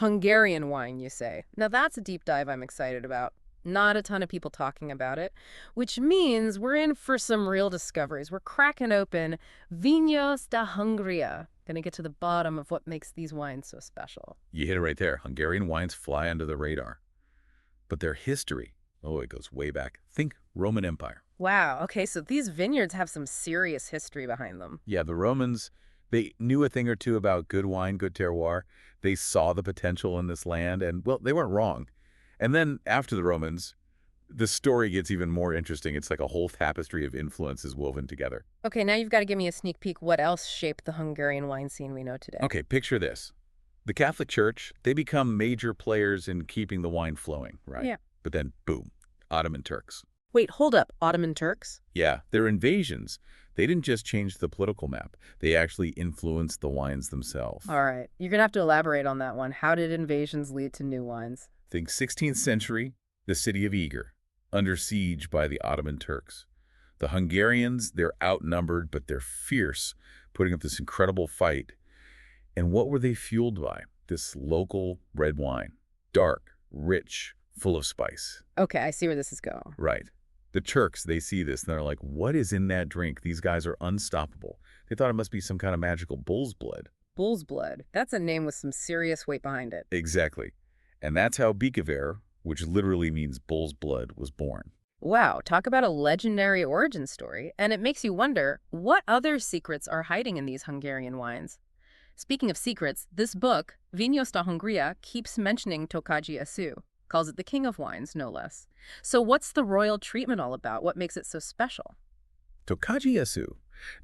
Hungarian wine, you say. Now that's a deep dive I'm excited about. Not a ton of people talking about it, which means we're in for some real discoveries. We're cracking open Vinos da Hungria. Gonna get to the bottom of what makes these wines so special. You hit it right there. Hungarian wines fly under the radar. But their history, oh, it goes way back. Think Roman Empire. Wow, okay, so these vineyards have some serious history behind them. Yeah, the Romans, they knew a thing or two about good wine, good terroir. They saw the potential in this land, and, well, they weren't wrong. And then after the Romans, the story gets even more interesting. It's like a whole tapestry of influences woven together. Okay, now you've got to give me a sneak peek. What else shaped the Hungarian wine scene we know today? Okay, picture this. The Catholic Church, they become major players in keeping the wine flowing, right? Yeah. But then, boom, Ottoman Turks. Wait, hold up. Ottoman Turks? Yeah, their invasions, they didn't just change the political map. They actually influenced the wines themselves. All right, you're going to have to elaborate on that one. How did invasions lead to new wines? Think 16th century, the city of Eger, under siege by the Ottoman Turks. The Hungarians, they're outnumbered, but they're fierce, putting up this incredible fight. And what were they fueled by? This local red wine. Dark, rich, full of spice. Okay, I see where this is going. Right. The Turks, they see this, and they're like, what is in that drink? These guys are unstoppable. They thought it must be some kind of magical bull's blood. Bull's blood. That's a name with some serious weight behind it. Exactly. And that's how Bikaver, which literally means bull's blood, was born. Wow, talk about a legendary origin story. And it makes you wonder, what other secrets are hiding in these Hungarian wines? Speaking of secrets, this book, Vinos da Hungria, keeps mentioning Tokaji Aszú, calls it the king of wines, no less. So what's the royal treatment all about? What makes it so special? Tokaji Aszú.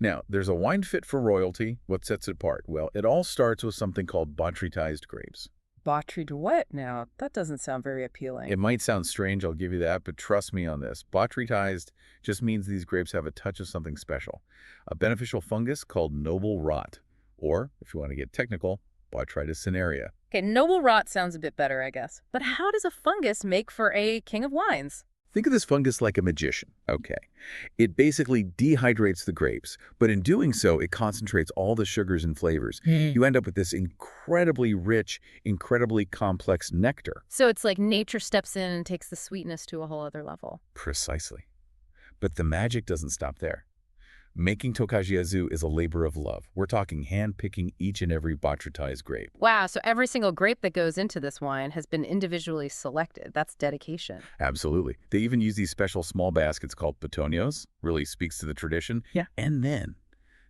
Now, there's a wine fit for royalty. What sets it apart? Well, it all starts with something called botrytized grapes. Botry to what now? That doesn't sound very appealing. It might sound strange, I'll give you that, but trust me on this. Botrytized just means these grapes have a touch of something special. A beneficial fungus called noble rot, or, if you want to get technical, Botrytis cinerea. Okay, noble rot sounds a bit better, I guess. But how does a fungus make for a king of wines? Think of this fungus like a magician. Okay. It basically dehydrates the grapes, but in doing so, it concentrates all the sugars and flavors. You end up with this incredibly rich, incredibly complex nectar. So it's like nature steps in and takes the sweetness to a whole other level. Precisely. But the magic doesn't stop there. Making Tokaji Aszú is a labor of love. We're talking hand-picking each and every botrytized grape. Wow, so every single grape that goes into this wine has been individually selected. That's dedication. Absolutely. They even use these special small baskets called petonios. Really speaks to the tradition. Yeah. And then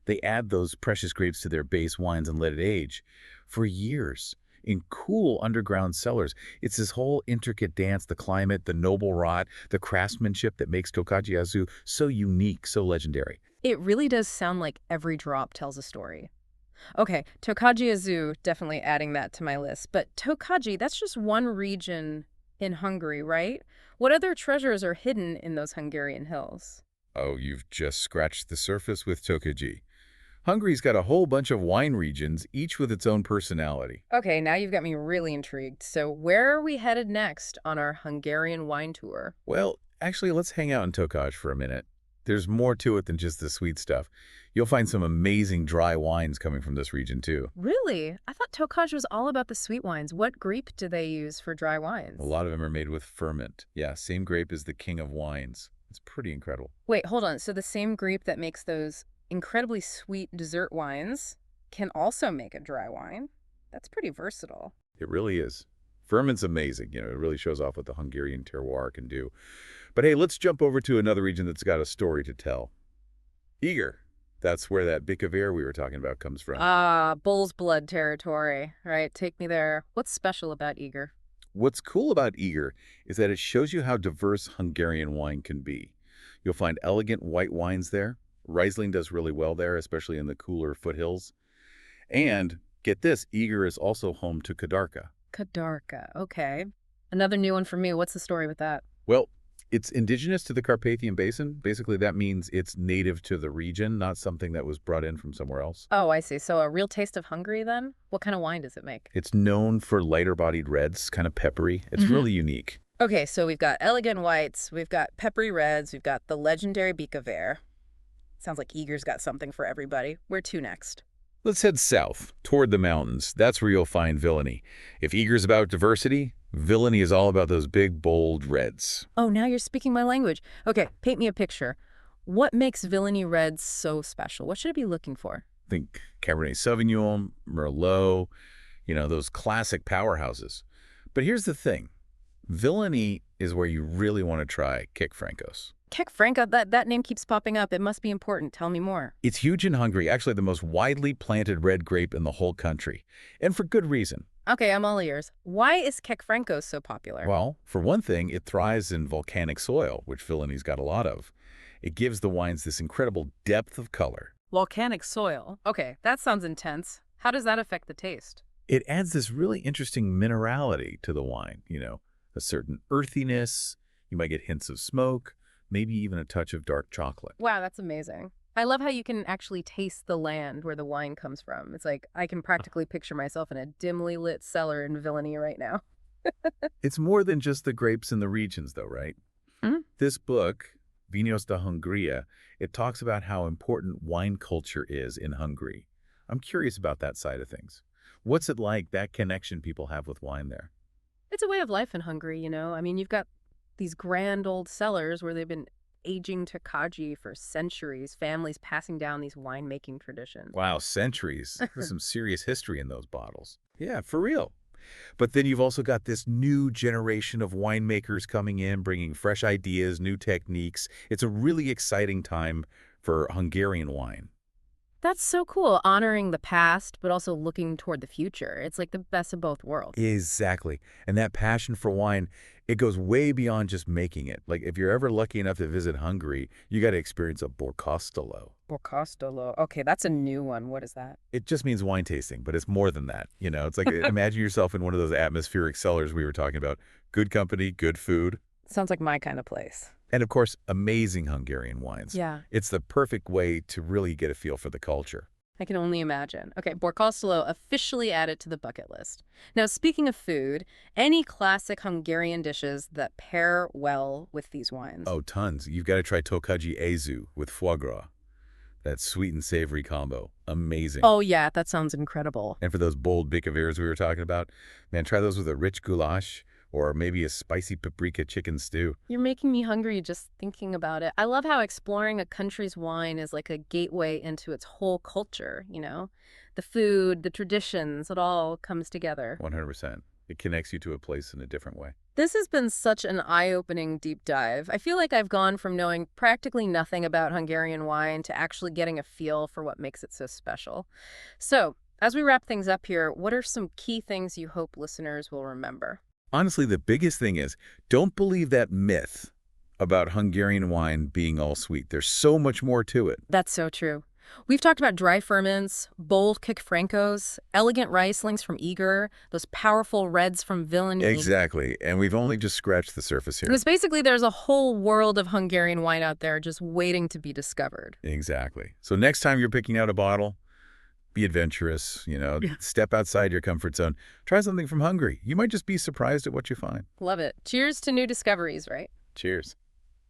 they add those precious grapes to their base wines and let it age for years in cool underground cellars. It's this whole intricate dance, the climate, the noble rot, the craftsmanship that makes Tokaji Aszú so unique, so legendary. It really does sound like every drop tells a story. Okay, Tokaji Aszú, definitely adding that to my list. But Tokaji, that's just one region in Hungary, right? What other treasures are hidden in those Hungarian hills? Oh, you've just scratched the surface with Tokaji. Hungary's got a whole bunch of wine regions, each with its own personality. Okay, now you've got me really intrigued. So where are we headed next on our Hungarian wine tour? Well, actually, let's hang out in Tokaj for a minute. There's more to it than just the sweet stuff. You'll find some amazing dry wines coming from this region, too. Really? I thought Tokaj was all about the sweet wines. What grape do they use for dry wines? A lot of them are made with ferment. Yeah, same grape as the king of wines. It's pretty incredible. Wait, hold on. So the same grape that makes those incredibly sweet dessert wines can also make a dry wine? That's pretty versatile. It really is. Ferment's amazing. It really shows off what the Hungarian terroir can do. But hey, let's jump over to another region that's got a story to tell. Eger. That's where that Bikaver we were talking about comes from. Ah, bull's blood territory. Right, take me there. What's special about Eger? What's cool about Eger is that it shows you how diverse Hungarian wine can be. You'll find elegant white wines there. Riesling does really well there, especially in the cooler foothills. And get this, Eger is also home to Kadarka. Kadarka, okay. Another new one for me. What's the story with that? Well, it's indigenous to the Carpathian Basin. Basically, that means it's native to the region, not something that was brought in from somewhere else. Oh, I see. So a real taste of Hungary then? What kind of wine does it make? It's known for lighter-bodied reds, kind of peppery. It's really unique. Okay, so we've got elegant whites, we've got peppery reds, we've got the legendary Bikaver. Sounds like Eger's got something for everybody. Where to next? Let's head south, toward the mountains. That's where you'll find Villány. If Eger's about diversity, Villány is all about those big, bold reds. Oh, now you're speaking my language. Okay, paint me a picture. What makes Villány reds so special? What should I be looking for? Think Cabernet Sauvignon, Merlot, those classic powerhouses. But here's the thing. Villány is where you really want to try Kik Frankos. Kek Franco, that name keeps popping up. It must be important. Tell me more. It's huge in Hungary, actually the most widely planted red grape in the whole country. And for good reason. Okay, I'm all ears. Why is Kek Franco so popular? Well, for one thing, it thrives in volcanic soil, which Villany's got a lot of. It gives the wines this incredible depth of color. Volcanic soil. Okay, that sounds intense. How does that affect the taste? It adds this really interesting minerality to the wine, a certain earthiness. You might get hints of smoke, maybe even a touch of dark chocolate. Wow, that's amazing. I love how you can actually taste the land where the wine comes from. It's like I can practically picture myself in a dimly lit cellar in Villány right now. It's more than just the grapes and the regions, though, right? Mhm. This book, Vinos de Hungría, it talks about how important wine culture is in Hungary. I'm curious about that side of things. What's it like, that connection people have with wine there? It's a way of life in Hungary, I mean, you've got these grand old cellars where they've been aging Tokaji for centuries, families passing down these winemaking traditions. Wow, centuries. There's some serious history in those bottles. Yeah, for real. But then you've also got this new generation of winemakers coming in, bringing fresh ideas, new techniques. It's a really exciting time for Hungarian wine. That's so cool, honoring the past, but also looking toward the future. It's like the best of both worlds. Exactly. And that passion for wine, it goes way beyond just making it. Like if you're ever lucky enough to visit Hungary, you got to experience a Borkostolo. Borkostolo. Okay, that's a new one. What is that? It just means wine tasting, but it's more than that. It's like imagine yourself in one of those atmospheric cellars we were talking about. Good company, good food, Sounds like my kind of place. and of course, amazing Hungarian wines. Yeah, It's the perfect way to really get a feel for the culture. I can only imagine. Okay, Borkostolo officially added to the bucket list. Now, speaking of food, any classic Hungarian dishes that pair well with these wines? Oh, tons. You've got to try Tokaji Aszú with foie gras. That sweet and savory combo. Amazing. Oh, yeah, that sounds incredible. And for those bold bikavirs we were talking about, man, try those with a rich goulash or maybe a spicy paprika chicken stew. You're making me hungry just thinking about it. I love how exploring a country's wine is like a gateway into its whole culture. The food, the traditions, it all comes together. 100%. It connects you to a place in a different way. This has been such an eye-opening deep dive. I feel like I've gone from knowing practically nothing about Hungarian wine to actually getting a feel for what makes it so special. So, as we wrap things up here, what are some key things you hope listeners will remember? Honestly, the biggest thing is don't believe that myth about Hungarian wine being all sweet. There's so much more to it. That's so true. We've talked about dry ferments, bold Kik Frankos, elegant Rieslings from Eger, those powerful reds from Villány. Exactly. And we've only just scratched the surface here. Because basically there's a whole world of Hungarian wine out there just waiting to be discovered. Exactly. So next time you're picking out a bottle, be adventurous, step outside your comfort zone. Try something from Hungary. You might just be surprised at what you find. Love it. Cheers to new discoveries, right? Cheers.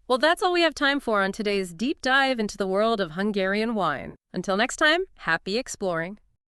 Well, that's all we have time for on today's deep dive into the world of Hungarian wine. Until next time, happy exploring.